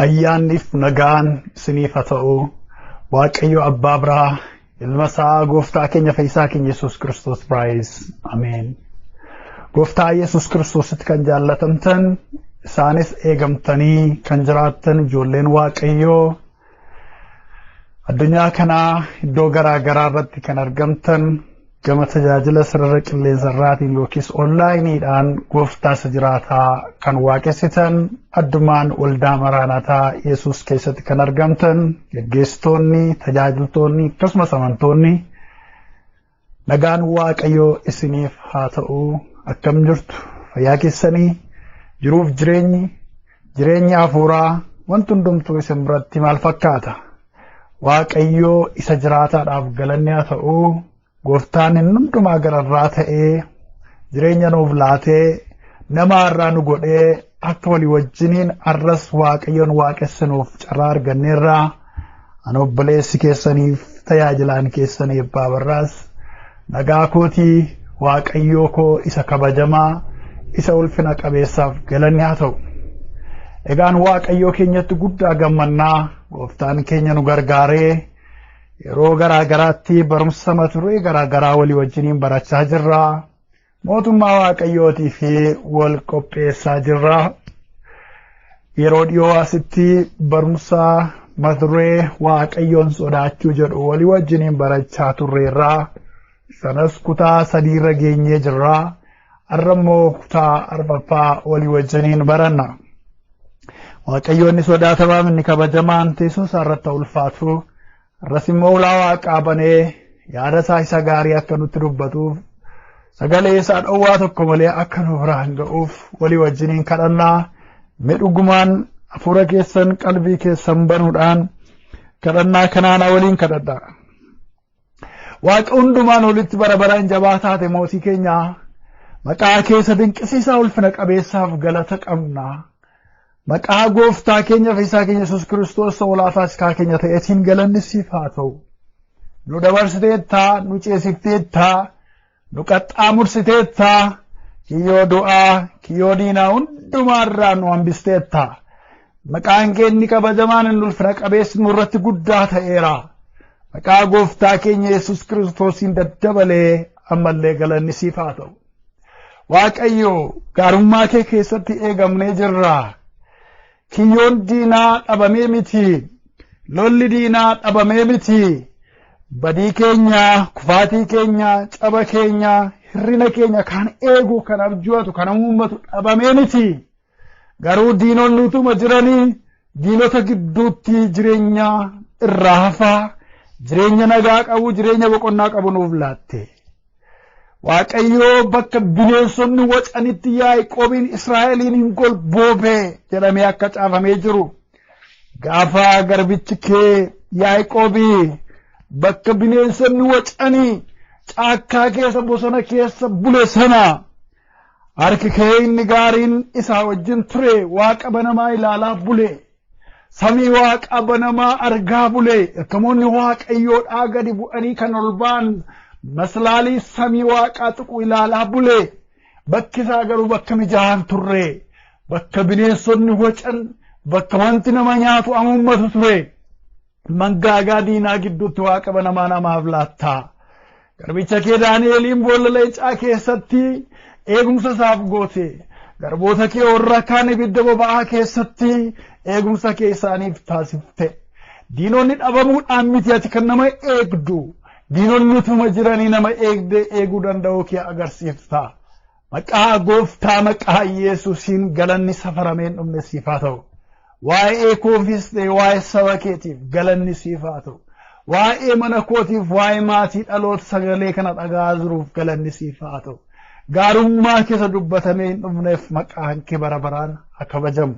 ayyaanniif nagaan isiniif haa ta'u waaqayyo abbaa biraa ilma isaa gooftaa keenya fayyisaa keenya Yesuus Kiristoos biraayis ameen. Gooftaa Yesuus Kiristoositti kan jaallatamtan isaanis eegamtanii kan jiraattan ijoolleen waaqayyoo addunyaa kanaa iddoo garaa garaa irratti kan argamtan gama tajaajila sarara qilleensarraatiin yookiis onlaayiniidhaan gooftaa isa jiraataa kan waaqessitan addumaan waldaa maraanataa Yesuus keessatti kan argamtan geggeessitoonni tajaajiltoonni akkasumas amantoonni nagaan waaqayyoo isiniif haa ta'u. Akkam jirtu fayyaa keessanii jiruuf jireenya hafuuraa wanti hundumtuu isin biratti maal fakkaata? Waaqayyoo isa jiraataadhaaf galanni haa ta'u. Gooftaan hundumaa gararraa ta'ee jireenya nuuf laatee nama har'aa nu godhee akka walii wajjiniin arras waaqayyoon waaqessinuuf carraa arganneerraa ani obboleessi keessaniif tajaajilaan keessanii abbaa barraas nagaa kootii waaqayyoo koo isa kabajamaa isa ulfina qabeessaaf galanni haa ta'u. Egaan waaqayyoo keenyatti guddaa gammannaa gooftaan keenya nu gargaaree yeroo garaa garaatti barumsa mata duree garaa garaa walii wajjiniin barachaa jirra. Mootummaa waaqayyootii fi wal qopheessaa jirra. Yeroo dhiyoo asitti barumsa mata duree waaqayyoon sodaachuu jedhu walii wajjiniin barachaa turreerra. Sanas kutaa 3 irra geenyee jirra. Har'a immoo kutaa 4ffaa walii wajjiniin baranna. Waaqayyoonni sodaatamaa inni kabajamaan teessoo isaa irratti ulfaatu. Rasimmoo ulaa waaqaa banee yaada isaa isa gaarii akka nutti dubbatuuf sagalee isaa dhowwaa tokko malee akka nu biraan ga'uuf walii wajjiniin kadhannaa. Dhugumaan hafuura keessan qalbii keessan banuudhaan kadhannaa kanaan waliin kadhadha. Waaqa hundumaan olitti bara baraan jabaa taate mootii keenya maqaa keessa dinqisiisaa ulfina qabeessaaf galata qabna. Maqaa gooftaa keenya fi isaa keenya Yesuus Kiristoos olaafaa iskaa keenya ta'eetiin galanni siif haa ta'u. Nu dabarsiteettaa, nu ceesifteettaa, nu qaxxaamursiteettaa, kiyyoo du'aa, kiyyoo diinaa hundumaarraa nu hambisteettaa. Maqaan kee inni kabajamaan inni ulfina qabeessi nurratti guddaa ta'eera. Maqaa gooftaa keenya Yesuus Kiristoosiin daddabalee ammallee galanni siif haa ta'u. Waaqayyo gaarummaa kee keessatti eegamnee jirra. Kiyyoon diinaa dhabamee miti. Lolli diinaa dhabamee miti. Badii keenya, kufaatii keenya, caba keenya, hirrina keenya kan eegu, kan abjuutu, kan uummatu dhabamee miti. Garuu diinonni utuma jiranii diinota gidduutti jireenya irraa hafaa, jireenya nagaa qabu, jireenya boqonnaa qabu nuuf laatte. Waaqayyoo bakka bineensonni wacanitti Yaaqoobiin Israa'eliin hin golboobee jedhamee akka caafamee jiru. Gaafa garbichi kee Yaaqoobii bakka bineensonni wacanii caakkaa keessa bosona keessa bule sana harki kee inni gaariin isaa wajjin ture waaqa banamaa ilaalaa bule. Samii waaqa banamaa argaa bule. Ergamoonni Waaqayyoodhaa gadi bu'anii kan ol ba'an maslaalii samii waaqaa tuqu ilaalaa bule. Bakki isaa garuu bakka mijaa'aan turre. Bakka bineensonni wacan, bakka wanti nama nyaatu amummatu ture. Mangaagaa diinaa gidduutti waaqa banamaa namaaf laattaa. Garbicha kee Daani'eliin boolla leencaa keessatti eegumsa isaaf goote. Garboota kee warra kaan ibidda boba'aa keessatti eegumsa kee isaaniif taasifte. Diinonni dhabamuudhaan miti ati kan nama eegdu. Diinonni utuma jiranii nama eeguu danda'u kee agarsiifta. Maqaa gooftaa maqaa Yesuusiin galanni safarameen dhumne siif haa ta'u. Waa'ee koofis ta'e waa'ee saba keetiif galanni siif haa ta'u. Waa'ee mana kootiif waa'ee maatii dhaloota sagalee kana dhaga'aa jiruuf galanni siif haa ta'u. Gaarummaa keessa dubbatamee hin dhumneef maqaan kee bara baraan haa kabajamu.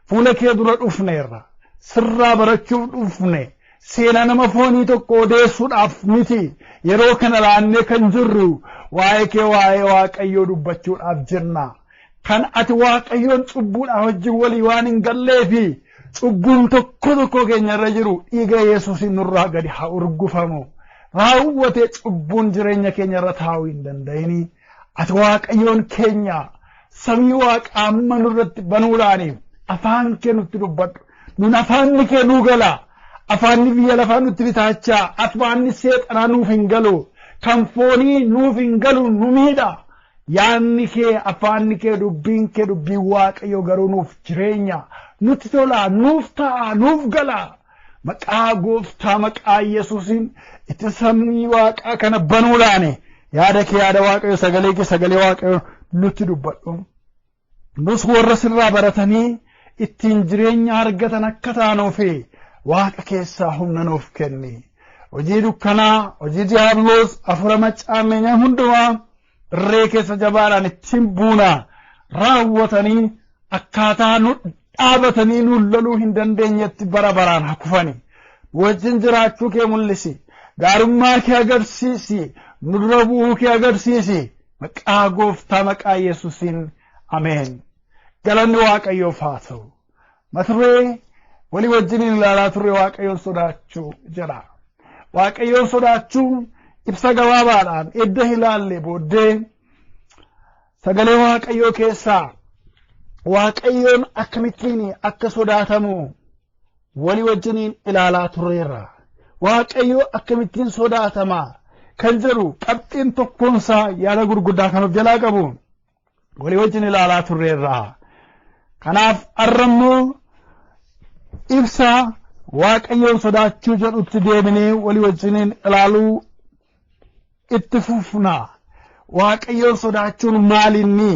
Fuula kee dura dhufneerra. Sirraa barachuuf dhufne. Seenaa nama foonii tokko odeessuudhaaf miti. Yeroo kana laannee kan jirru waa'ee kee waa'ee Waaqayyoo dubbachuudhaaf jirna. Kan ati Waaqayyoon cubbuudhaan wajjin walii waan hin galleefi cubbuun tokko keenya irra jiru dhiiga Yesuusiin nurraa gadi haa urgufamu. Raawwatee cubbuun jireenya keenya irra taa'uu hin danda'ini. Ati Waaqayyoon keenya samii waaqaa amma nurratti banuudhaaniif afaan kee nutti dubbadhu. Nun afaanni kee nuu gala. Afaanni biyya lafaa nutti bitaachaa. Afaanni seexanaa nuuf hin galu. Kan foonii nuuf hin galu nu miidha. Yaanni kee, afaanni kee, dubbiin kee, dubbiin Waaqayyo garuu nuuf jireenya. Nutti tola, nuuf ta'a, nuuf gala. Maqaa gooftaa maqaa Yesuusiin itti samii waaqaa kana banuudhaani. Yaada kee yaada Waaqayyo, sagalee kee sagalee Waaqayyo nutti dubbadhu. Nus warra sirraa baratanii ittiin jireenya argatan akka taanuufi Waaqa keessaa humna nuuf kenni. Hojii dukkanaa, hojii diiyaabiloos, afura maccaameenyaa hundumaa irree keessa jabaadhaan ittiin buuna raawwatanii akkaataa nu dhaabatanii nu loluu hin dandeenyetti bara baraan haa kufani. Wajjin jiraachuu kee mul'isi. Gaarummaa kee agarsiisi. Nu dura bu'uu kee agarsiisi. Maqaa gooftaa maqaa Yesuusiin ameen. Galanni Waaqayyoof haa ta'u. Mata duree walii wajjin ilaalaa turre Waaqayyoon sodaachuu jedha. Waaqayyoon sodaachuu ibsa gabaabaadhaan edda ilaalle booddee sagalee Waaqayyoo keessaa Waaqayyoon akkamittiin akka sodaatamu walii wajjin ilaalaa turreerra. Waaqayyoo akkamittiin sodaatama kan jedhu qabxiin tokkoonsaa yaada gurguddaa kan of jalaa qabu walii wajjin ilaalaa turreerra. Kanaaf arrammoo ibsa Waaqayyoon sodaachuu jedhutti deebinee walii wajjin ilaaluu itti fufna. Waaqayyoon sodaachuun maalinni?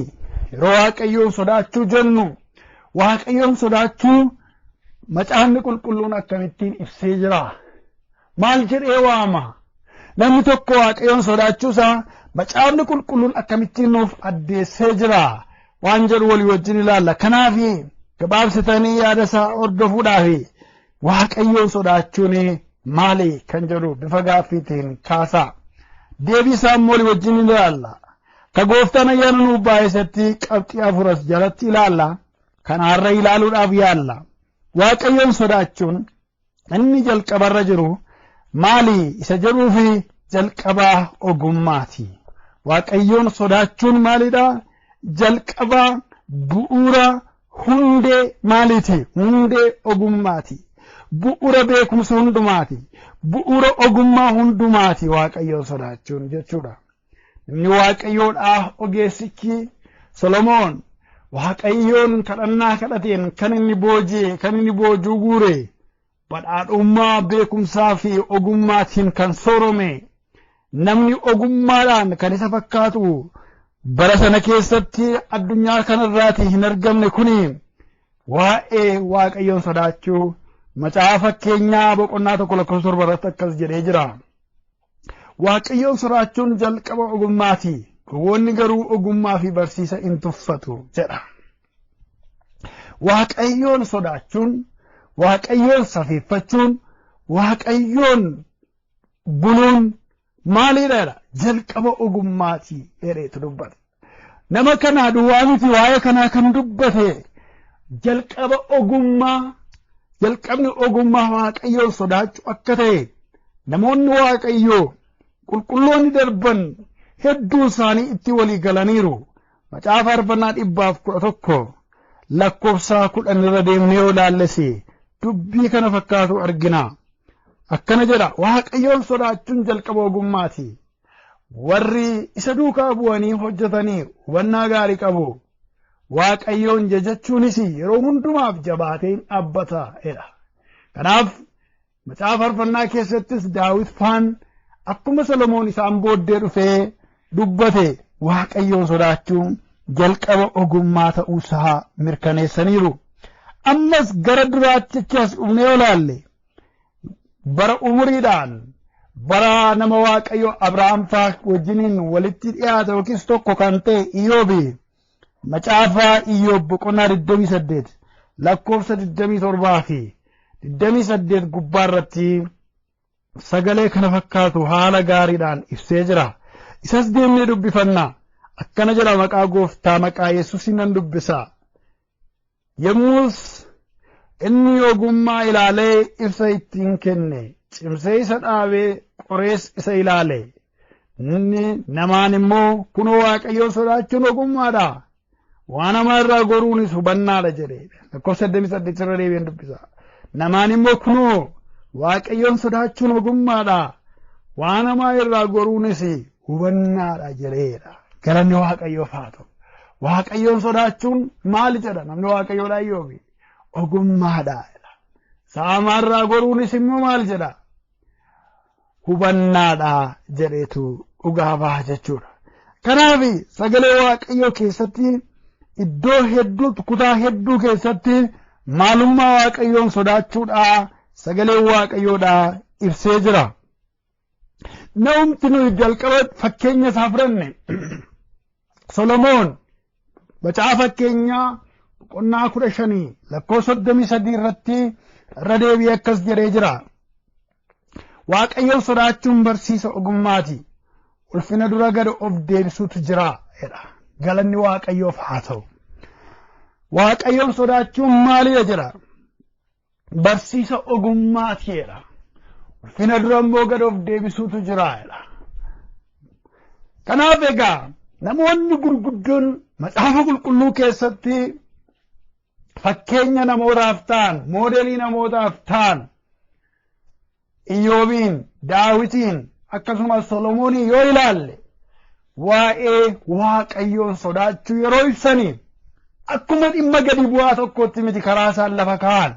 Yeroo Waaqayyoon sodaachuu jennu Waaqayyoon sodaachuu macaafni qulqulluun akkamittiin ibsee jira? Maal jedhee waama? Namni tokko Waaqayyoon sodaachuusaa macaafni qulqulluun akkamittiin nuuf addeessee jira? Waan jedhu walii wajjin ilaalla. Kanaaf gabaabsitanii yaada isaa hordofuudhaaf Waaqayyoon sodaachuun maali kan jedhu bifa gaaffiitiin kaasaa. Deebii isaa immoo walii wajjin ilaalla. ka gooftaan ayyaana nuu baay'isetti qabxii afuras jalatti ilaalla kanaarra ilaaluudhaaf yaalla. Waaqayyoon sodaachuun inni jalqabarra jiru maali isa jedhuufi jalqabaa ogummaati. Waaqayyoon sodaachuun maalidha? Jalqabaa bu'uura hundee maaliiti? Hundee ogummaati. Bu'uura beekumsa hundumaati. Bu'uura ogummaa hundumaati Waaqayyoon sodaachuun jechuudha. Namni Waaqayyoodhaa ogeessichi Solomoon Waaqayyoon kadhannaa kadhateen kan inni booji'e kan inni boojuu guure badhaadhummaa beekumsaa fi ogummaatiin kan soorome namni ogummaadhaan kan isa fakkaatu bara sana keessatti addunyaa kanarraati hin argamne kuni waa'ee Waaqayyoon sodaachuu macaafa fakkeenyaa boqonnaa 1:7 irratti akkas jedhee jira. Waaqayyoon sodaachuun jalqaba ogummaati. Gowwoonni garuu ogummaa fi barsiisa hin tuffatu jedha. Waaqayyoon sodaachuun, Waaqayyoon safeeffachuun, Waaqayyoon buluun maalidha? Jalqaba ogummaati jedheetu dubbata. Nama kanaa duwwaa miti waa'ee kanaa kan dubbate jalqaba ogummaa, jalqabni ogummaa Waaqayyoon sodaachuu akka ta'e namoonni Waaqayyoo qulqulloonni darban hedduu isaanii itti walii galaniiru. Macaafa Faarfannaa 111 lakkoofsa 10 irra deemnee yoo ilaallese dubbii kana fakkaatu argina. Akkana jedha, Waaqayyoon sodaachuun jalqaba ogummaati. Warri isa duukaa bu'anii hojjetanii hubannaa gaarii qabu. Waaqayyoon jajachuunis yeroo hundumaaf jabaatee dhaabbata jedha. Kanaaf macaafa Faarfannaa keessattis Daawit faan akkuma Solomoon isaan booddee dhufee dubbate Waaqayyoon sodaachuun jalqaba ogummaa ta'uusaa mirkaneessaniiru. Ammas gara duraatti as dhufnee olaalle bara umuriidhaan bara nama Waaqayyo Abrahaam faa wajjiniin walitti dhiyaate yookiis tokko kan ta'e Iyyoobi macaafa Iyyoob boqonnaa 28 lakkoofsa 27 fi 28 gubbaa irratti sagalee kana fakkaatu haala gaariidhaan ibsee jira. Isas deemnee dubbifanna. Akkana jedha maqaa Gooftaa maqaa Yesuusin nan dubbisa. Yommus inni ogummaa ilaalee ibsa ittiin kenne cimsee isa dhaabee qorees isa ilaale. Inni namaan immoo kunoo Waaqayyoon sodaachuun ogummaadha. Waan namaa irraa goruunis hubannaadha jedhe. Lakkoofsa 88 irra deebi'een dubbisa. Namaan immoo kunoo Waaqayyoon sodaachuun ogummaadha. Waan namaa irraa goruunis hubannaadha jedheedha. Galanni Waaqayyoof haa ta'u. Waaqayyoon sodaachuun maali jedha namni Waaqayyoodhaa Iyyoobi? Ogummaadha. Saamaa irraa goruunis immoo maal jedha? Hubannaadha jedheetu dhugaa baha jechuudha. Kanaaf sagalee Waaqayyoo keessatti iddoo hedduu kutaa hedduu keessatti maalummaa Waaqayyoon sodaachuudha sagalee Waaqayyoodhaa ibsee jira. Namni nuyi jalqaba fakkeenya isaa fudhanne Solomoon macaafa fakkeenyaa boqonnaa 15 lakkoofsa 33 irratti irra deebi'ee akkas jedhee jira. Waaqayyoon sodaachuun barsiisa ogummaati. Ulfina dura gad of deebisuutu jira jedha. Galanni Waaqayyoof haa ta'u. Waaqayyoon sodaachuun maalidha jedha? Barsiisa ogummaati jedha. Ulfina dura immoo gad of deebisuutu jira jedha. Kanaaf egaa namoonni gurguddoon macaafa qulqulluu keessatti fakkeenya namootaaf ta'an, moodelii namootaaf ta'an Iyyoobiin, Daawitiin akkasumas Solomoonii yoo ilaalle waa'ee Waaqayyoon sodaachuu yeroo ibsanii akkuma dhimma gadi bu'aa tokkotti miti karaa isaan lafa kaa'an.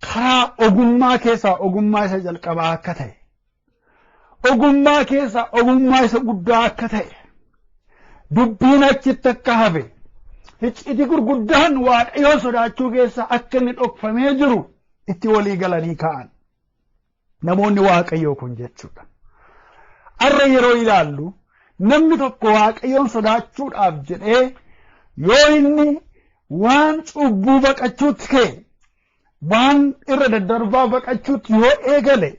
Karaa ogummaa keessaa ogummaa isa jalqabaa akka ta'e, ogummaa keessaa ogummaa isa guddaa akka ta'e, dubbiin achitti akka hafe, icciti gurguddaan Waaqayyoon sodaachuu keessaa akka inni dhokfamee jiru itti walii galanii ka'an. Namoonni Waaqayyoo kun jechuudha. Arra yeroo ilaallu namni tokko Waaqayyoon sodaachuudhaaf jedhee yoo inni waan cubbuu baqachuutti ka'e, waan irra daddarbaa baqachuutti yoo eegale,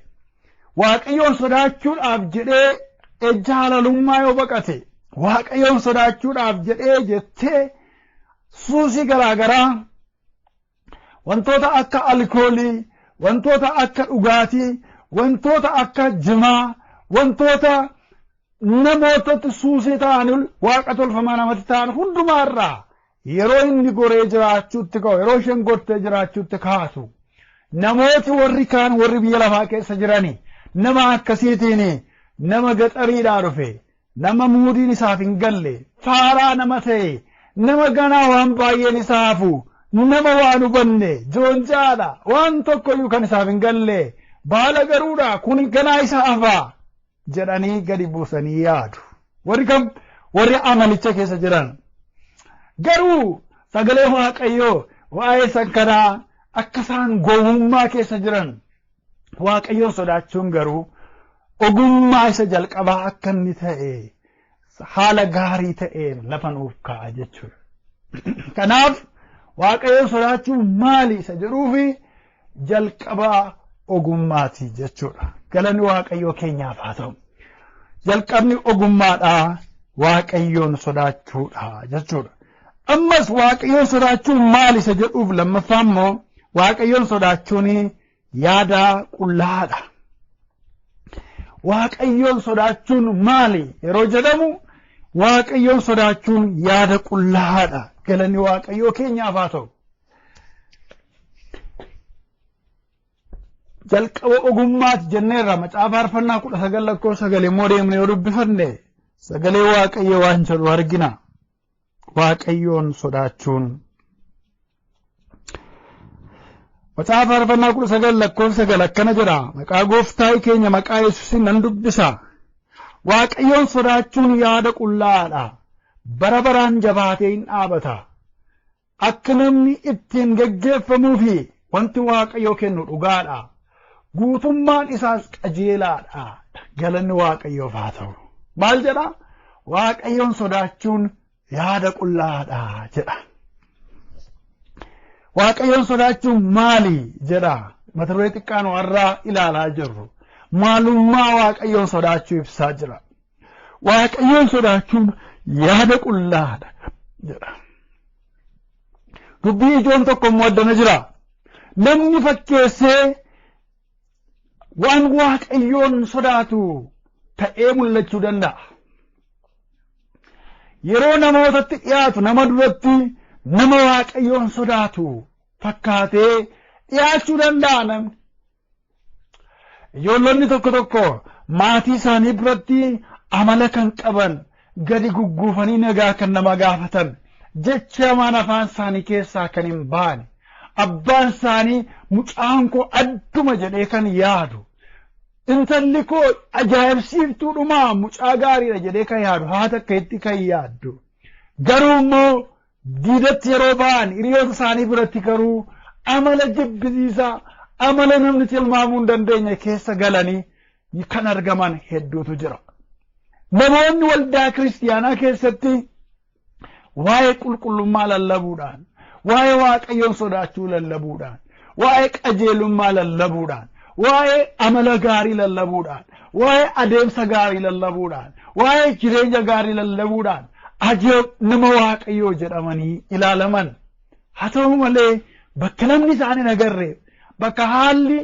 Waaqayyoon sodaachuudhaaf jedhee ejja halalummaa yoo baqate, waaqayyoon sodaachuudhaaf jedhee jettee suusii garaagaraa wantoota akka alkoolii, wantoota akka dhugaatii, wantoota akka jimaa, wantoota namootatti suusii ta'an waaqa tolfamaa namatti ta'an hundumaarraa yeroo inni goree jiraachuutti ka'u, yeroo isheen gortee jiraachuutti kaatu namooti warri kaan warri biyya lafaa keessa jirani nama akkasiitiin nama gaxariidhaa dhufe, nama muudiin isaaf hin galle, faaraa nama ta'e, nama ganaa waan baay'een isaa hafu, nama waan hubanne, joonjaadha, waan tokkoyyuu kan isaaf hin galle, baala garuudha, kun ganaa isaa hafaa jedhanii gadi buusanii yaadu. Warri kam? Warri amalicha keessa jiran. Garuu sagalee waaqayyoo waa'ee san kanaa akka isaan gowwummaa keessa jiran waaqayyoon sodaachuun garuu ogummaa isa jalqabaa akka inni ta'e haala gaarii ta'een lafa nuuf kaa'a jechuudha. Kanaaf waaqayyoon sodaachuun maali isa jedhuufi jalqabaa ogummaati jechuudha. Galanni waaqayyoo keenyaaf haa ta'u. Jalqabni ogummaadhaa waaqayyoon sodaachuudha jechuudha. Ammas waaqayyoon sodaachuun maali isa jedhuuf lammaffaa immoo waaqayyoon sodaachuun yaada qullaadha. Waaqayyoon sodaachuun maali yeroo jedhamu waaqayyoon sodaachuun yaada qullaadha. Galanni waaqayyoo keenyaaf haa ta'u. Jalqaba ogummaati jenneerra macaafa faarfannaa 19:9 immoo deemnee yoo dubbifanne sagalee waaqayyoo waan jedhu argina. Waaqayyoon sodaachuun macaafa faarfannaa 19:9 akkana jedha. Maqaa gooftaa keenya maqaa Yesuusiin nan dubbisa. Waaqayyoon sodaachuun yaada qullaadha. Bara baraan jabaatee hin dhaabata. Akka namni ittiin geggeeffamuufi wanti waaqayyoo kennu dhugaadha. Guutummaan isaas qajeelaadha. Galanni waaqayyoof haa ta'u. Maal jedha? Waaqayyoon sodaachuun yaada qullaadha jedha. Waaqayyoon sodaachuun maali jedha? Mata duree xiqqaan warraa ilaalaa jirru. Maalummaa waaqayyoon sodaachuu ibsaa jira. Waaqayyoon sodaachuun yaada qullaadha jedha. Dubbii ijoon tokko immoo addana jira. Namni fakkeessee waan waaqayyoon sodaatu ta'ee mul'achuu danda'a. Yeroo namootatti dhiyaatu nama duratti nama waaqayyoon sodaatu fakkaatee dhiyaachuu danda'a namni. Ijoollonni tokko tokko maatii isaanii biratti amala kan qaban, gadi gugguufanii nagaa kan nama gaafatan, jecha hamaan afaan isaanii keessaa kan hin baane, abbaan isaanii mucaan koo adduma jedhee kan yaadu, intalli koo ajaa'ibsiiftuudhuma mucaa gaariidha jedhee kan yaadu, haata akka itti kan yaaddu. Garuu immoo diidatti yeroo ba'an hiriyoota isaanii biratti garuu amala jibbisiisaa, amala namni tilmaamuu hin dandeenye keessa galanii kan argaman hedduutu jira. Namoonni waldaa kiristiyaanaa keessatti waa'ee qulqullummaa lallabuudhaan, waa'ee waaqayyoon sodaachuu lallabuudhaan, waa'ee qajeelummaa lallabuudhaan, waa'ee amala gaarii lallabuudhaan, waa'ee adeemsa gaarii lallabuudhaan, waa'ee jireenya gaarii lallabuudhaan ajab nama waaqayyoo jedhamanii ilaalaman. Haa ta'u malee bakka namni isaan hin agarre, bakka haalli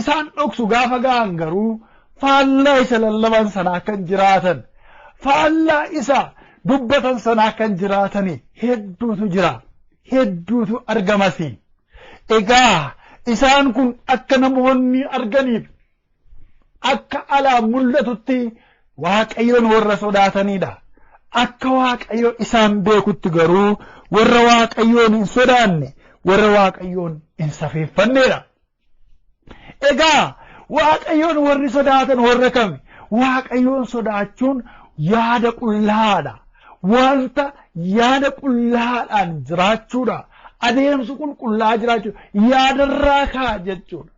isaan dhoksu gaafa ga'an garuu faallaa isa lallaban sanaa kan jiraatan, faallaa isa dubbatan sanaa kan jiraatani hedduutu jira, hedduutu argamasi. Egaa isaan kun akka namoonni arganiif akka alaa mul'atutti waaqayyoon warra sodaatanidha. Akka waaqayyoon isaan beekutti garuu warra waaqayyoon hin sodaanne, warra waaqayyoon hin safeeffannedha. Egaa waaqayyoon warri sodaatan warra kami? Waaqayyoon sodaachuun yaada qullaadha. Wanta yaada qullaadhaan jiraachuudha. Adeemsi qulqullaa jiraachuu yaadarraa kaa jechuudha.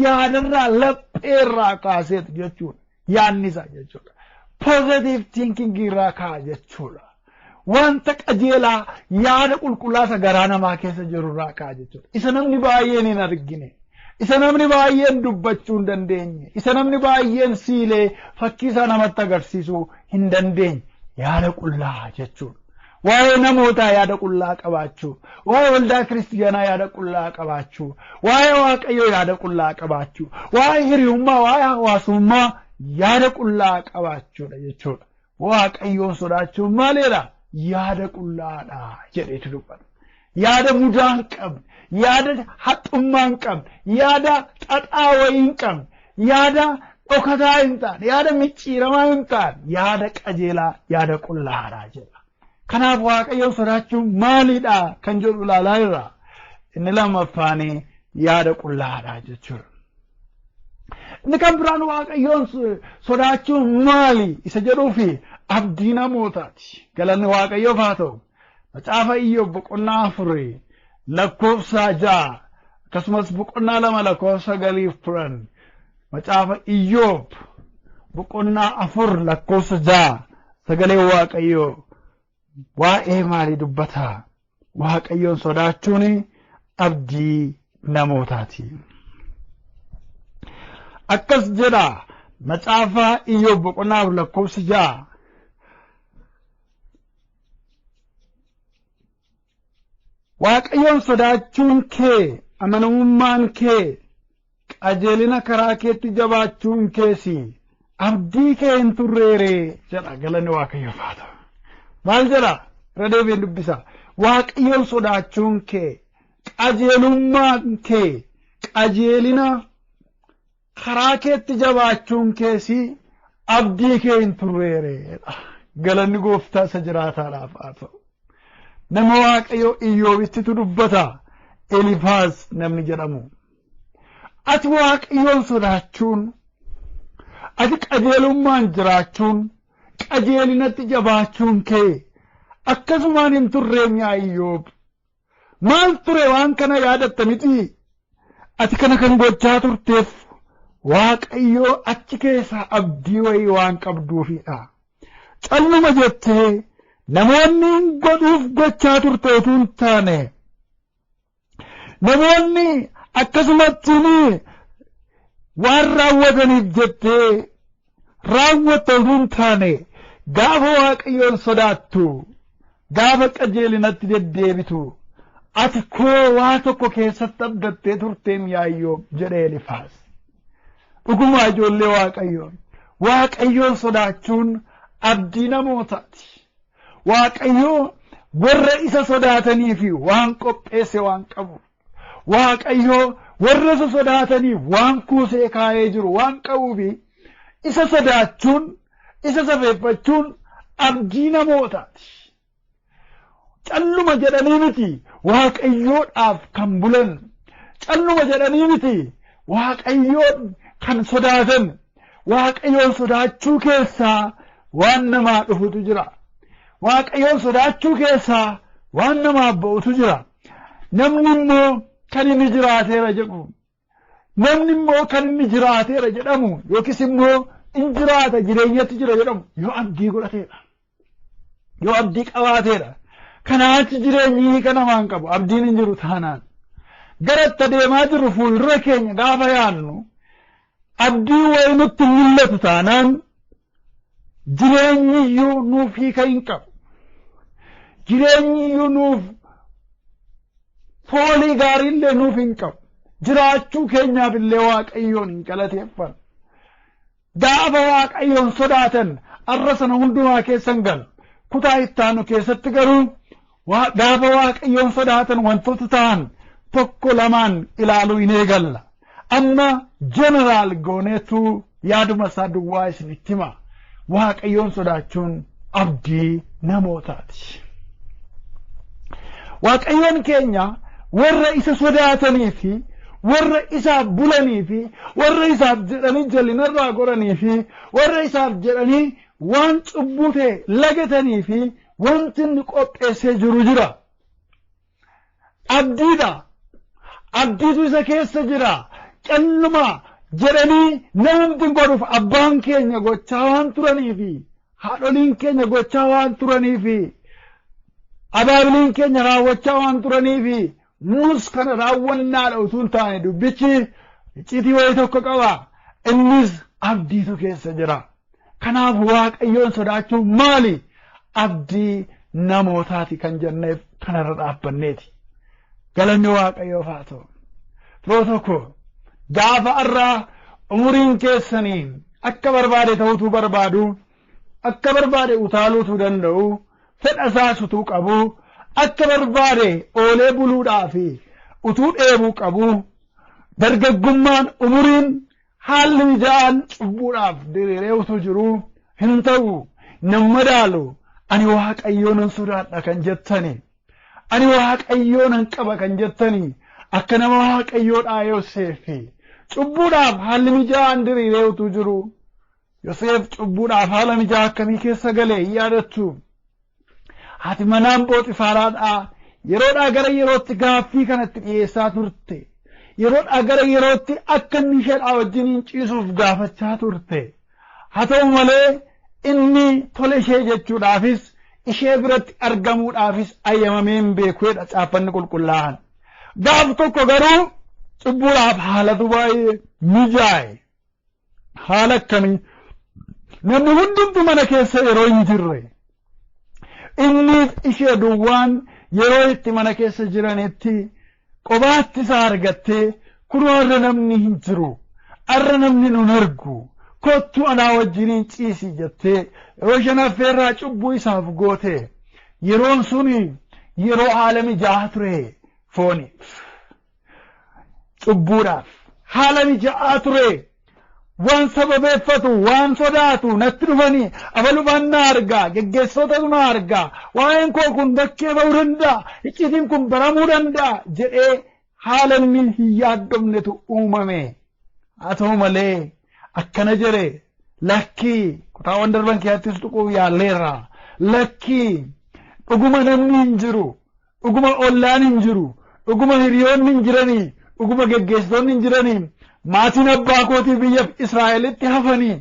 Yaadarraa lapheerraa kaaseetu jechuudha. Yaadni isaa jechuudha. Positive thinking irraa kaa jechuudha. Wanta qajeelaa yaada qulqullaasa garaa namaa keessa jirurraa kaa jechuudha. Isa namni baay'een hin argine. Isa namni baay'een dubbachuu hin dandeenye. Isa namni baay'een siilee fakkii isaa namatti agarsiisuu hin dandeenye. yaada qullaa jechuudha. Waa'ee namootaa yaada qullaa qabaachuu, waa'ee waldaa kiristiyaanaa yaada qullaa qabaachuu, waa'ee Waaqayyoo yaada qullaa qabaachuu, waa'ee hiriyummaa, waa'ee hawaasummaa yaada qullaa qabaachuudha jechuudha. Waaqayyoon sodaachuun maalidha? Yaada qullaadha jedheetu dubbata. Yaada mudaa hin qabne, yaada haxxummaa hin qabne, yaada xaxaa wayii hin qabne, yaada dhokataa hin taane, yaada micciiramaa hin taane, yaada qajeelaa, yaada qullaadha jedha. Kanaaf Waaqayyoon sodaachuun maalidha kan jedhu ilaalaa irraa inni lammaffaanii yaada qullaadha jechuudha. Inni kan biraan Waaqayyoon sodaachuun maali isa jedhuufi abdii namootaati. Galanni Waaqayyoof haa ta'u. Macaafa Iyyoob boqonnaa 4 lakkoofsa 6 akkasumas boqonnaa 2 lakkoofsa 9 macaafa Iyyoob boqonnaa 4 lakkoofsa 6 sagalee Waaqayyoo waa'ee maalii dubbata? Waaqayyoon sodaachuun abdii namootaati. Akkas jedha macaafa Iyyoob boqonnaa 4 lakkoofsa 6 Waaqayyoon sodaachuun kee amanamummaan kee qajeelina karaa keetti jabaachuun keesi abdii kee hin turreere jedha. Galanni Waaqayyoof haa ta'u. Maal jedha? Irra deebiin dubbisa. Waaqayyoon sodaachuun kee qajeelummaan kee qajeelina karaa keetti jabaachuun keesi abdii kee hin turreere. Galanni Gooftaa isa jiraataadhaaf haa ta'u. Nama Waaqayyoo Iyyoobitti dubbata. Elifaaz namni jedhamu. Ati Waaqayyoon sodaachuun, ati qajeelummaan jiraachuun, qajeelinatti jabaachuun kee akkasumaan hin turreen yaa Iyyoob. Maal ture waan kana yaadatta miti? Ati kana kan gochaa turteef Waaqayyoo achi keessaa abdii wayii waan qabduufidha. Calluma jettee namoonni godhuuf gochaa turte utuu hin taane, namoonni akkasumatti waan raawwataniif jettee raawwatta utuu hin taane, gaafa Waaqayyoon sodaattu, gaafa qajeelinatti deddeebitu, ati koo waa tokko keessatti abdattee turteen yaa Iyyoob jedhe Elifaaz. Dhugumaa ijoollee Waaqayyoon sodaachuun abdii namootaati. Waaqayyoo warra isa sodaataniif waan qopheesse waan qabu. Waaqayyoo warra isa sodaataniif waan kuusee kaayee jiru waan qabuufi isa sodaachuun, isa safeeffachuun abdii namootaati. Calluma jedhanii miti Waaqayyoodhaaf kan bulan. Calluma jedhanii miti Waaqayyoon kan sodaatan. Waaqayyoon sodaachuu keessaa waan namaa dhufutu jira. Waaqayyoon sodaachuu keessaa waan namaaf ba'utu jira. Namni immoo kan inni jiraateera jedhu, namni immoo kan inni jiraateera jedhamu yookiis immoo in jiraata jireenyatti jira jedhamu yoo abdii godhateedha, yoo abdii qabaateedha. Kanaachi jireenyi kan namaan qabu abdiin hin jiru taanaan garatti deemaa jirru fuuldura keenya gaafa yaadnu abdii wayii nutti mul'atu taanaan jireenyi iyyuu nuuf hiika hin qabu. Jireenyi iyyuu nuuf foolii gaariillee nuuf hin qabu. Jiraachuu keenyaaf illee Waaqayyoon hin galateeffannu. Gaafa Waaqayyoon sodaatan arra sana hundumaa keessan galu. Kutaa ittaanu keessatti garuu gaafa Waaqayyoon sodaatan wantoota ta'an tokko lamaan ilaaluu hin eegalla. Amma jeneraal gooneetu yaaduma isaa duwwaa isinitti hima. Waaqayyoon sodaachuun abdii namootaati. Waaqayyoon keenya warra isa sodaatanii fi warra isaaf bulanii fi warra isaaf jedhanii jallinarraa goranii fi warra isaaf jedhanii waan cubbuu ta'e lagatanii fi wanti inni qopheessee jiru jira. Abdiidha. Abdiitu isa keessa jira. Calluma jedhanii namni godhuuf abbaan keenya gochaa waan turanii fi haadholiin keenya gochaa waan turanii fi abaabiliin keenya raawwachaa waan turanii fi nus kana raawwannaadha utuu hin taane dubbichi icciitii wayii tokko qaba. Innis abdiitu keessa jira. Kanaaf Waaqayyoon sodaachuun maali? abdii namootaati kan jenneef kanarra dhaabbanneeti. Galanni Waaqayyoof haa ta'u. Firoota gaafa irraa umuriin keessaniin akka barbaade ta'utu barbaadu, akka barbaade utaaluutu danda'u, fedha isaas utuu qabu, akka barbaade oolee buluudhaafi utuu dheebuu qabu, dargaggummaan umuriin haalli mijaan cubbuudhaaf diriiree utuu jiru hin ta'u. Nama madaalu ani Waaqayyoon sodaadha kan jettani, ani Waaqayyoon qaba kan jettani, akka nama Waaqayyoodhaa Yoseefi cubbuudhaaf haalli mijaan diriiree utuu jiru. Yoseef cubbuudhaaf haala mijaa akkamii keessa galee yaadattu. Haati manaan Phoxiifaaraadhaa yeroodhaa gara yerootti gaaffii kanatti dhiyeessaa turte. Yeroodhaa gara yerootti akka inni isheedhaa wajjin ciisuuf gaafachaa turte. Haa ta'u malee inni tole ishee jechuudhaafis ishee biratti argamuudhaafis ayyamamee hin beekuudha caaffanni qulqullaa'an. Gaaf tokko garuu cubbuudhaaf haalatu baay'ee mijaa'e. Haala akkamii? Namni hundumtu mana keessa yeroo hin jirre. Inni ishee duwwaan yeroo itti mana keessa jiranitti qobaatti isaa argattee kunoo arra namni hin jiru, arra namni nun argu, kottu anaa wajjiniin ciisi jettee yeroo shanaffeerraa cubbuu isaaf goote. Yeroon suni yeroo haala mijaa'aa ture fooniif, cubbuudhaaf haala mijaa'aa ture. Waan sababeeffatu, waan sodaatu natti dhufanii abalubaan na argaa, geggeessotatu na argaa, waa'een koo kun bakkee ba'uu danda'a, icciitiin kun baramuu danda'a jedhee haala inni hin yaaddomnetu uumame. Haa ta'u malee akkana jedhe, lakkii kutaawwan darban keessattis tuquuf yaalleerra, lakkii dhuguma namni hin jiru, dhuguma ollaan hin jiru, dhuguma hiriyoonni hin jiranii, dhuguma geggeessitoonni hin jiranii. Maatiin abbaa kootii biyya Israa'elitti hafanii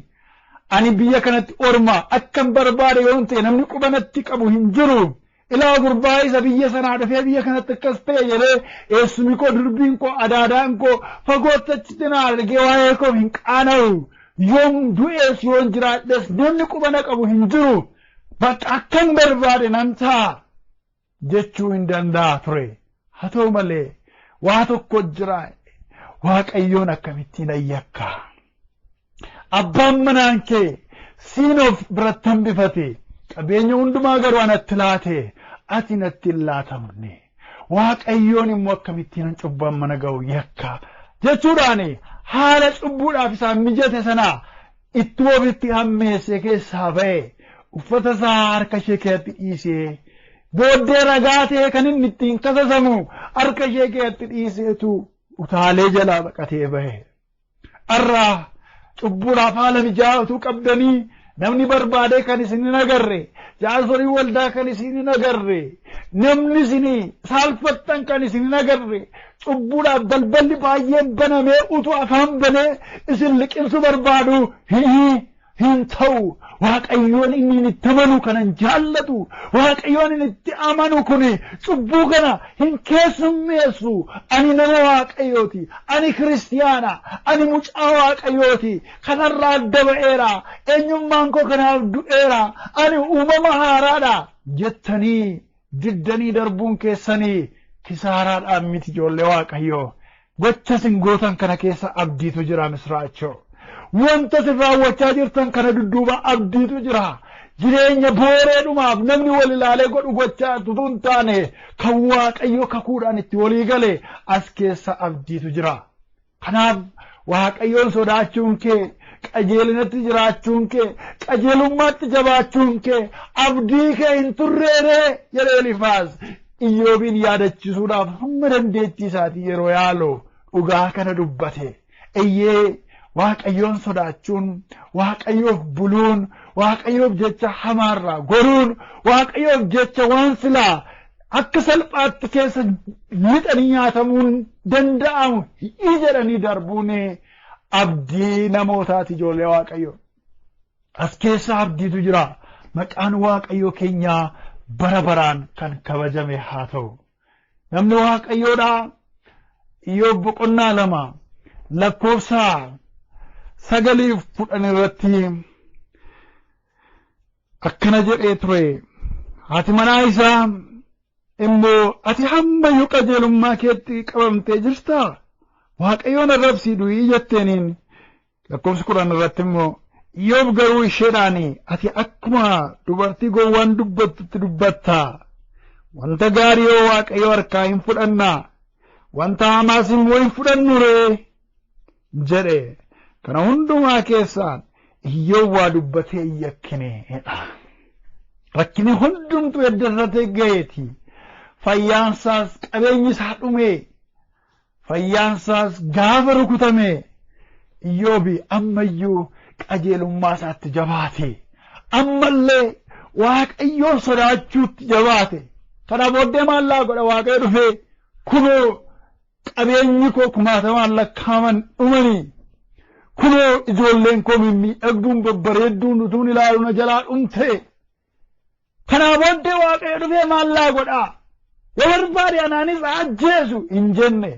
ani biyya kanatti orma akkan barbaade yoon ta'e namni quba natti qabu hin jiru. Ilaa gurbaa isa biyya sanaa dhufee biyya kanatti akkas ta'e jedhee eessumi koo durbiin koo adaadaan koo fagootti achitti na argee waa'ee koo hin qaana'u. Yoom du'ees yoon jiraadhes namni quba na qabu hin jiru. Bakka akkan barbaade nan ta'a jechuu hin danda'a ture. Haa ta'u malee waa tokko jira. Waaqayyoon akkamittiin ayyakka. Abbaan manaan kee siin of biratti hambifate, qabeenya hundumaa garuu anatti laate, ati natti hin laatamne. Waaqayyoon immoo akkamittiin cubbaan mana ga'u yakka jechuudhaan haala cubbuudhaaf isaan mijate sana itti ofitti hammeesse keessaa ba'e, uffata isaa harka ishee keessatti dhiisee, booddee ragaa ta'e kan inni ittiin kasasamu harka ishee keessatti dhiiseetu utaalee jalaa baqatee bahe. Arraa cubbuudhaaf haala mijaa'atu qabdanii namni barbaade kan isin hin agarre, jaarsolii waldaa kan isin hin agarre, namni isin saalfattan kan isin hin agarre, cubbuudhaaf balballi baay'een banamee utuu afaan banee isin liqimsu barbaadu hin ta'u. Waaqayyoon inni itti amanu kanan jaallatu, Waaqayyoon inni itti amanu kun cubbuu kana hin keessummeessu. Ani nama Waaqayyooti, ani kiristiyaana, ani mucaa Waaqayyooti, kanarraa adda ba'eera, eenyummaan koo kanaaf du'eera, ani uumama haaraadha jettanii diddanii darbuun keessanii kisaaraadhaan miti ijoollee Waaqayyoo. Gocha isin gootan kana keessa abdiitu jira misraachoo. Wanta isin raawwachaa jirtan kana dudduuba abdiitu jira. Jireenya booreedhumaaf namni wal ilaalee godhu gochaa tutuu hin taane kan Waaqayyo kakuudhaan itti walii gale as keessa abdiitu jira. Kanaaf Waaqayyoon sodaachuun kee, qajeelinatti jiraachuun kee, qajeelummaatti jabaachuun kee, abdii kee hin turreeree jedhee Elifaaz Iyyoobiin yaadachiisuudhaaf hamma dandeettii isaatii yeroo yaalu dhugaa kana dubbate. Eeyyee Waaqayyoon sodaachuun, Waaqayyoof buluun, Waaqayyoof jecha hamaarraa goruun, Waaqayyoof jecha waan silaa akka salphaatti keessa lixanii nyaatamuun danda'amu jedhanii darbuun abdii namootaati ijoollee Waaqayyoo. As keessa abdiitu jira. Maqaan Waaqayyoo keenyaa bara baraan kan kabajame haa ta'u. Namni Waaqayyoodhaa Iyyoob boqonnaa 2 lakkoofsa 9 irratti akkana jedhee ture. haati manaa isaa immoo ati hammayyuu qajeelummaa keetti qabamtee jirtaa Waaqayyoon arrabsiidhu jetteeniin lakkoofsa 10 irratti immoo Iyyoob garuu isheedhaan ati akkuma dubartii gowwaan dubbattutti dubbattaa wanta gaarii yoo Waaqayyo harkaa hin fudhannaa wanta hamaas immoo hin fudhannu ree jedhe kana hundumaa keessaan Iyyoob waa dubbatee hin yakkineedha. Rakkini hundumtu eddarratee gaheeti fayyaansaas qabeenyi isaa dhume fayyaansaas gaafa rukutame Iyyoobi ammayyuu qajeelummaa isaatti jabaate ammallee Waaqayyoon sodaachuutti jabaate. Kana booddee maallaa godha Waaqayyo dhufee kunoo qabeenyi koo 10,000 lakkaaman dhumanii kunoo ijoolleen koo miidhagduun babbareedduun utuun ilaalu na jalaa dhumte. Kana booddee Waaqayyo dhufee maallaa godha yoo barbaade anaanis ajjeesu hin jenne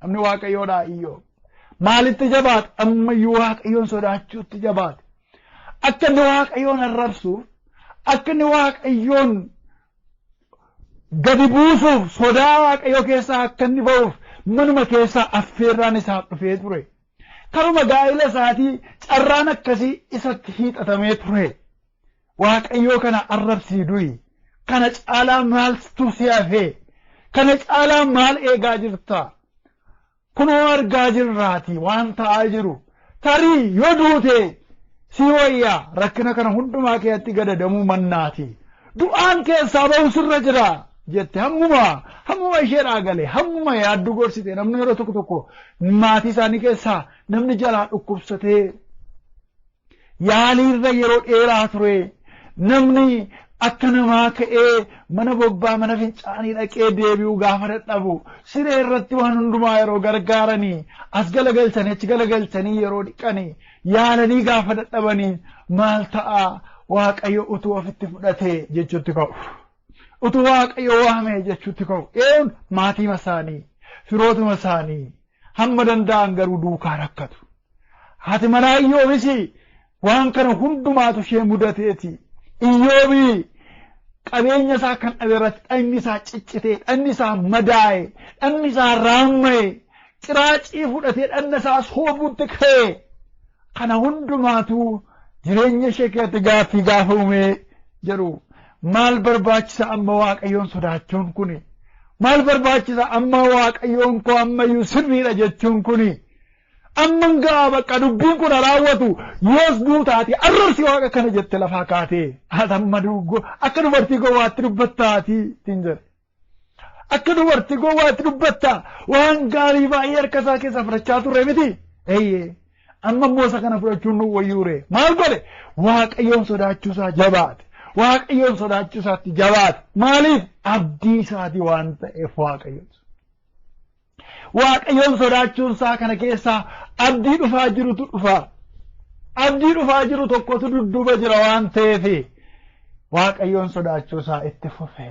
namni Waaqayyoodhaa Iyyoob maalitti jabaate ammayyuu Waaqayyoon sodaachuutti jabaate akka inni Waaqayyoon arrabsuuf akka inni Waaqayyoon gadi buusuuf sodaa Waaqayyo keessaa akka inni ba'uuf manuma keessaa affeerraan isaaf dhufee ture. Karuma gaa'ila isaatii carraan akkasii isatti hiixatamee ture. Waaqayyo kana arrabsiidui kana caalaa maaltu si hafe kana caalaa maal eegaa jirta kunoo argaa jirraati waan ta'aa jiru tarii yoo duute si wayyaa rakkina kana hundumaa keessatti gadadamuu mannaati du'aan keessaa ba'u sirra jira jette hammuma isheedhaa gale hammuma yaaddu gorsite namni yeroo tokko maatii isaanii keessaa namni jalaa dhukkubsatee yaaliirra yeroo dheeraa ture namni akka namaa ka'ee mana bobbaa mana fincaanii dhaqee deebi'uu gaafa dadhabu siree irratti waan hundumaa yeroo gargaaranii as galagalchanii achi galagalchanii yeroo dhiqanii yaalanii gaafa dadhabanii maal ta'a Waaqayyo utuu ofitti fudhatee jechuutti ka'u utuu Waaqayyo waamee jechuutti ka'u maatii isaanii firootuma isaanii hamma danda'an garuu duukaa rakkatu. Haati manaa Iyyoobis waan kana hundumaatu ishee mudateeti. Iyyoobi qabeenya isaa kan dhabeerratti dhanni isaa ciccitee dhanni isaa madaa'e dhanni isaa raamma'e qiraacii fudhatee dhanna isaa soobuutti ka'e kana hundumaatu jireenya ishee keessatti gaaffii gaafa uumee jedhu maal barbaachisa amma Waaqayyoon sodaachuun kuni maal barbaachisa amma Waaqayyoon koo ammayyuu sirriidha jechuun kuni amman gaa bakka dubbiin kun raawwatu yoos duutaati arrabsi Waaqa kana jette lafaa kaatee hatamma duugo akka dubartii gowwaatti dubbattaati tinjere akka dubartii gowwaatti dubbatta waan gaarii baay'ee harka isaa keessa fudhachaa turre miti amma moosa kana fudhachuun nu wayyuure maal godhe Waaqayyoon sodaachuusaa jabaate Waaqayyoon sodaachuusaatti jabaate maaliif abdii isaati waan ta'eef Waaqayyoon sodaachuun isaa kana keessaa abdii dhufaa jirutu dhufa abdii dhufaa jiru tokkotu dudduuba jira waan ta'eef Waaqayyoon sodaachuu isaa itti fufe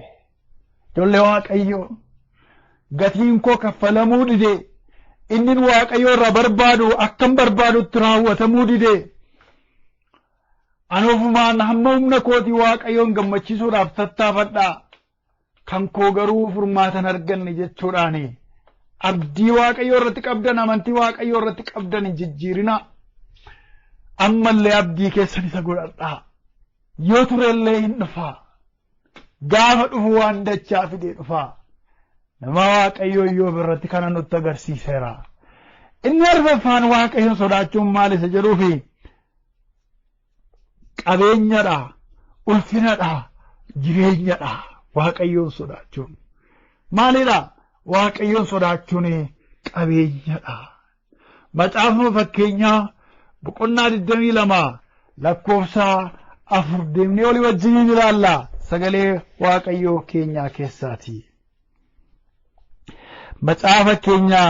ijoollee Waaqayyoo gatiin koo kaffalamuu dide inni Waaqayyoo irraa barbaadu akkam barbaadutti raawwatamuu dide anofumaan hamma humna kooti Waaqayyoon gammachiisuudhaaf tattaafadhaa kan koo garuu furmaatan arganne jechuudhaani abdii Waaqayyoo irratti qabdan amantii Waaqayyoo irratti qabdan jijjiirina ammallee abdii keessan isa godhadhaa yoo turellee hin dhufaa gaafa dhufu waan dachaa fidee dhufaa nama Waaqayyoo Iyyoob irratti kana nutti agarsiiseera inni arfaffaan Waaqayyoon sodaachuun maal isa jedhuufi qabeenyadha ulfinadha jireenyadha Waaqayyoon sodaachuun maalidha Waaqayyoon sodaachuun qabeenyadha. Macaafuma fakkeenyaa boqonnaa 22 lakkoofsa 4 deemnee olii wajjin ilaalla sagalee Waaqayyoo keenyaa keessaati. Macaafa keenyaa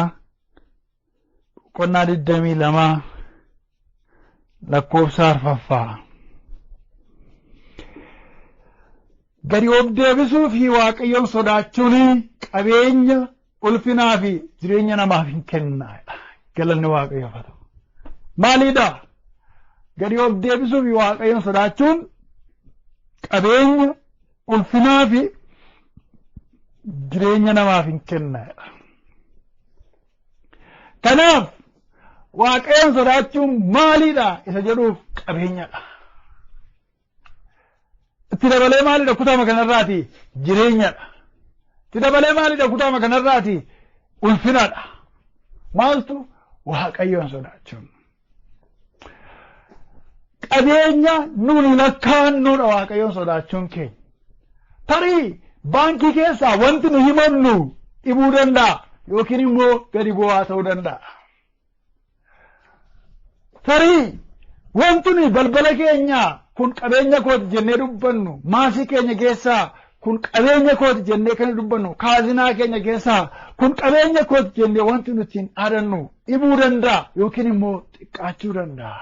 boqonnaa 22 lakkoofsa 4 gadi of deebisuu fi Waaqayyoon sodaachuun qabeenya ulfinaa fi jireenya namaaf hin kennaa galanni Waaqayyoof haa ta'u maalidha gadi of deebisuu fi Waaqayyoon sodaachuun qabeenya ulfinaa fi jireenya namaaf hin kennaadha. Kanaaf Waaqayyoon sodaachuun maalidha isa jedhuuf qabeenyadha. Itti dabalee maalidha kutaama kanarraati jireenyadha. Itti dabalee maalidha kutaama kanarraati ulfinadha. Maaltu Waaqayyoon sodaachuun. Qabeenya nuuni lakkaa'annuudha Waaqayyoon sodaachuun keenya. Tarii baankii keessaa wanti nu himannu dhibuu danda'a yookiin immoo gadi bu'aa ta'uu danda'a. Tarii wanti nuyi balbala keenya kun qabeenya kooti jennee dubbannu maasii keenya keessaa kun qabeenya kooti jennee kan dubbannu kaazinaa keenya keessaa kun qabeenya kooti jennee wanti nuti hin dhaadannu dhibuu danda'a yookiin immoo xiqqaachuu danda'a.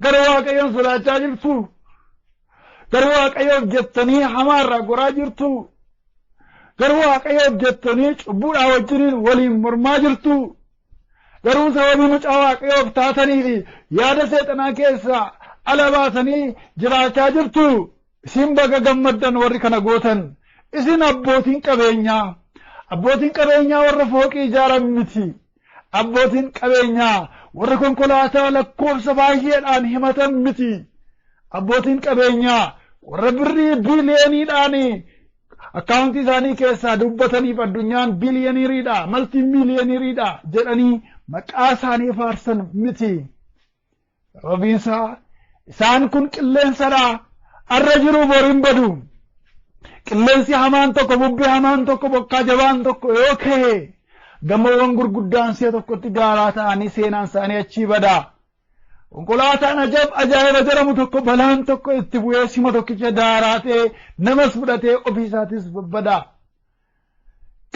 Gara Waaqayyoon sodaachaa jirtu. Gara Waaqayyoof jettanii hamaarraa goraa jirtu. Gara Waaqayyoof jettanii cubbuudhaa wajjiniin waliin mormaa jirtu. Garuu sababii mucaa Waaqayyoof taatanii fi yaada seexanaa keessaa ala baasanii jiraachaa jirtu. Isin baga gammaddan warri kana gootan. Isin abbootiin qabeenyaa. Abbootiin qabeenyaa warra fooqii ijaaran miti. Abbootiin qabeenyaa warra konkolaataa lakkoofsa baay'eedhaan himatan miti. Abbootiin qabeenyaa warra birrii biiliyooniidhaan akkaawuntii isaanii keessaa dubbataniif addunyaan biiliyooniiriidha maltii miiliyooniiriidha jedhanii maqaa isaanii faarsan miti. Sababiinsaa isaan kun qilleensadha. Arra jiru boriin badu. Qilleensi hamaan tokko bubbee hamaan tokko bokkaa jabaan tokko yoo ka'e gamoowwan gurguddaan see tokkotti gaaraa ta'anii seenaan isaanii achii badaa. Konkolaataan ajaa'iba jedhamu tokko balaan tokko itti bu'ee sima tokkicha daaraa ta'ee namas fudhatee ofiisaatis babbadaa.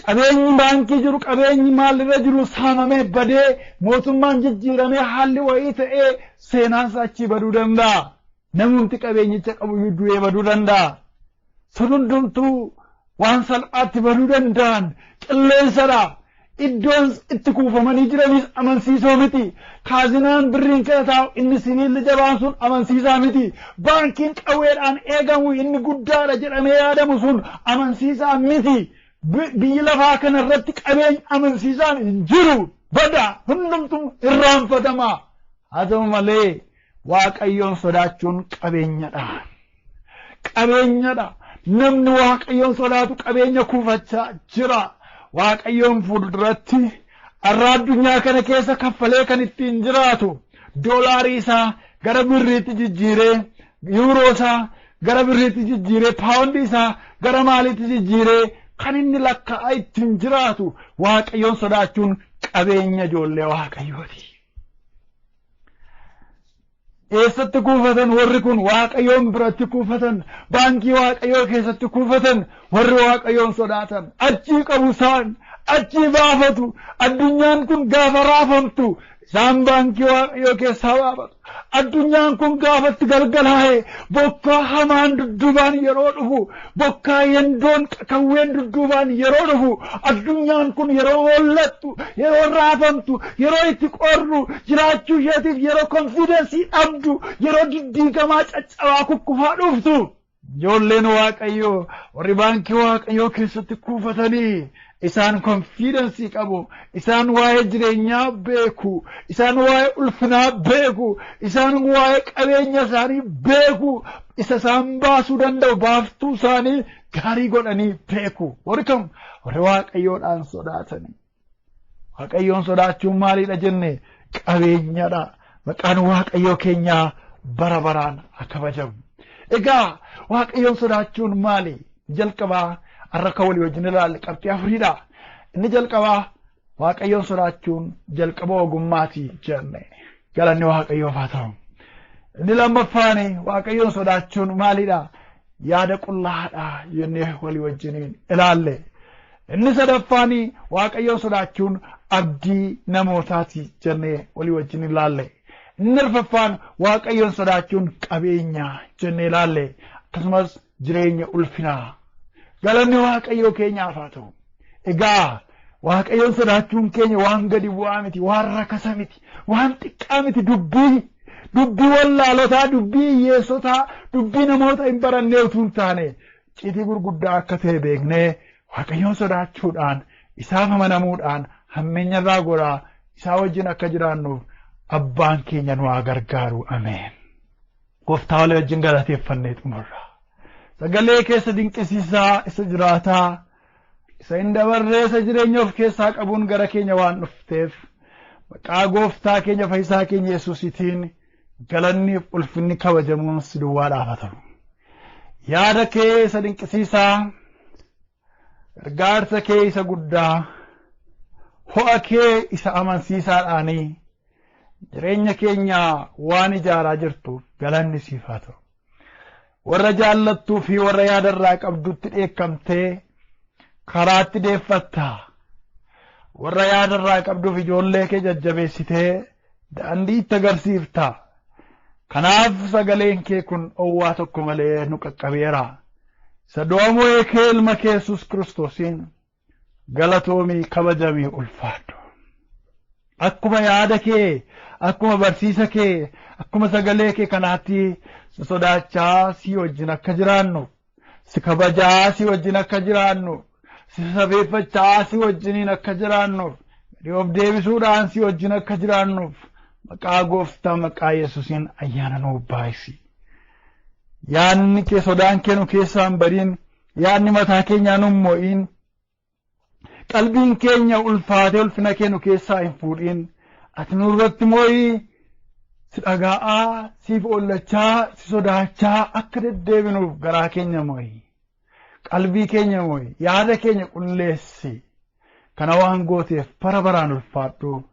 Qabeenyi baankii jiru qabeenyi maalirra jiru saamamee badee mootummaan jijjiiramee haalli wayii ta'ee seenaansa achii baduu danda'a. Namumti qabeenyicha qabu du'ee baduu danda'a. Sun hundumtuu waan salphaatti baduu danda'an qilleensadha. Iddoon itti kuufamanii jiranis amansiisoo miti. Kaazinaan birriin keessa taa'u inni sibiilli jabaan sun amansiisaa miti. Baankiin qawweedhaan eegamu inni guddaadha jedhamee yaadamu sun amansiisaa miti. Biyyi lafaa kana irratti qabeenya amansiisaan hin jiru. Bada hundumtuu irraanfatama. Haa ta'u malee Waaqayyoon sodaachuun qabeenyadha. Qabeenyadha. Namni Waaqayyoon sodaatu qabeenya kuufachaa jira. Waaqayyoon fuulduratti arra addunyaa kana keessa kaffalee kan ittiin jiraatu doolaarii isaa gara birriitti jijjiiree yuuroo isaa gara birriitti jijjiiree paawundi isaa gara maaliitti jijjiiree kan inni lakkaa'aa ittiin jiraatu Waaqayyoon sodaachuun qabeenya ijoollee Waaqayyooti. Eessatti kuufatan warri kun Waaqayyoon biratti kuufatan baankii Waaqayyoo keessatti kuufatan warri Waaqayyoon sodaatan achii qabu isaan achii baafatu addunyaan kun gaafa raafamtu isaan baankii Waaqayyoo keessaa baafatu addunyaan kun gaafatti galgalaa'e bokkaa hamaan dudduubaan yeroo dhufu bokkaa yendoon qaqawween dudduubaan yeroo dhufu addunyaan kun yeroo hollattu yeroo raafamtu yeroo itti qorru jiraachuu isheetiif yeroo konfidensii dhabdu yeroo diddiigamaa caccabaa kukkufaa dhuftu ijoolleen Waaqayyoo warri baankii Waaqayyoo keessatti kuufatanii isaan confidence qabu isaan waa'ee jireenyaa beeku isaan waa'ee ulfinaa beeku isaan waa'ee qabeenya isaanii beeku isa isaan baasuu danda'u baaftuu isaanii gaarii godhanii beeku warri kam warri Waaqayyoodhaan sodaatanii. Waaqayyoon sodaachuun maalidha jenne qabeenyadha. Maqaan Waaqayyoo keenyaa bara baraan haa kabajamu. Egaa Waaqayyoon sodaachuun maali? Jalqabaa arraka walii wajjin ilaalle qabxii afuriidha. Inni jalqabaa Waaqayyoon sodaachuun jalqaba ogummaati jenne. Galanni Waaqayyoof haa ta'u. Inni lammaffaan Waaqayyoon sodaachuun maalidha? Yaada qullaadha jennee walii wajjin ilaalle. Inni sadaffaan Waaqayyoon sodaachuun abdii namootaati jennee walii wajjin ilaalle. Inni arfaffaan Waaqayyoon sodaachuun qabeenya jennee ilaalle. Akkasumas jireenya ulfinaa. Galanni Waaqayyoo keenyaaf haa ta'u. Egaa Waaqayyoon sodaachuun keenya waan gadi bu'aa miti, waan rakasa miti, waan xiqqaa miti dubbii wallaalotaa, dubbii hiyyeessotaa, dubbii namoota hin barannee utuu hin taane icciitii gurguddaa akka ta'e beeknee Waaqayyoon sodaachuudhaan isaaf amanamuudhaan hammeenya irraa goraa isaa wajjin akka jiraannuuf abbaan keenya nu haa gargaaru. Ameen. Gooftaa walii wajjin galateeffannee xumurra. Sagalee keessa dinqisiisaa isa jiraataa isa hin dabarree isa jireenya of keessaa qabuun gara keenya waan dhufteef maqaa gooftaa keenya fayyisaa keenya Yesuusitiin galanniif ulfinni kabajamuun si duwwaadhaaf haa ta'u. Yaada kee isa dinqisiisaa, gargaarsa kee isa guddaa, ho'a kee isa amansiisaadhaanii jireenya keenya waan ijaaraa jirtuuf galanni siif haa ta'u. Warra jaallattuu fi warra yaadarraa qabdutti dheekkamtee karaatti deeffattaa, warra yaadarraa qabduuf ijoollee kee jajjabeessitee daandiitti agarsiiftaa. Kanaaf sagaleen kee kun owwaa tokko malee nu qaqqabeera. Isa du'a mo'ee kee ilma kee Yesuus Kiristoosiin galatoomii kabajamii ulfaadhu. Akkuma yaada kee, akkuma barsiisa kee, akkuma sagalee kee kanaatti si sodaachaa si wajjin akka jiraannu, si kabajaa si wajjin akka jiraannu, si sabeeffachaa si wajjiniin akka jiraannuuf, of deebisuudhaan si wajjin akka jiraannuuf maqaa gooftaa maqaa Yesuusiin ayyaana nuuf baay'isi. Yaadni kee sodaan kee nu keessaa hin bariin, yaadni mataa keenyaa nu hin mo'iin, qalbiin keenya ulfaatee ulfina kee nu keessaa hin fuudhiin. Ati nurratti mo'ii si dhaga'aa, siif ollachaa, si sodaachaa akka deddeebinuuf garaa keenya mo'ii. Qalbii keenya mo'ii, yaada keenya qulleessi. Kana waan gooteef bara baraan ulfaadhu.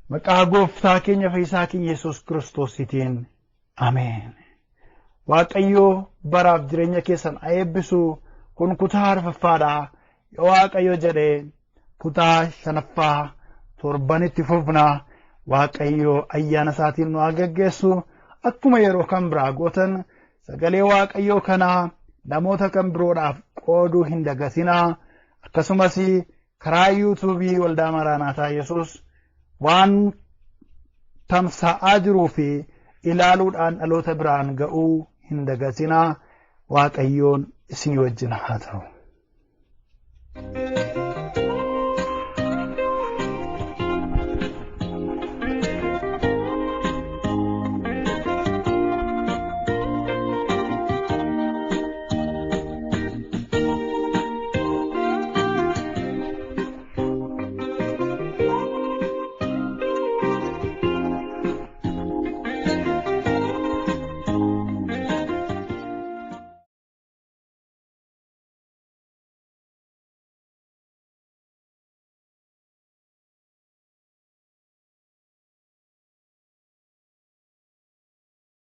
Maqaa gooftaa keenya fayyisaa keenya Yesuus Kiristoositiin. Ameen. Waaqayyo baraaf jireenya keessan haa eebbisu. Kun kutaa arfaffaadha. Yoo Waaqayyo jedhee kutaa shanaffaa torbanitti fufna. Waaqayyo ayyaana isaatiin nu haa geggeessu. Akkuma yeroo kan biraa gootan sagalee Waaqayyoo kanaa namoota kan biroodhaaf qooduu hin dagatinaa. Akkasumas karaa yuutuubii waldaa Maraanaataa Yesuus waan tamsa'aa jiruu fi ilaaluudhaan dhaloota biraan ga'uu hin dagatinaa. Waaqayyoon isin wajjin haa ta'u.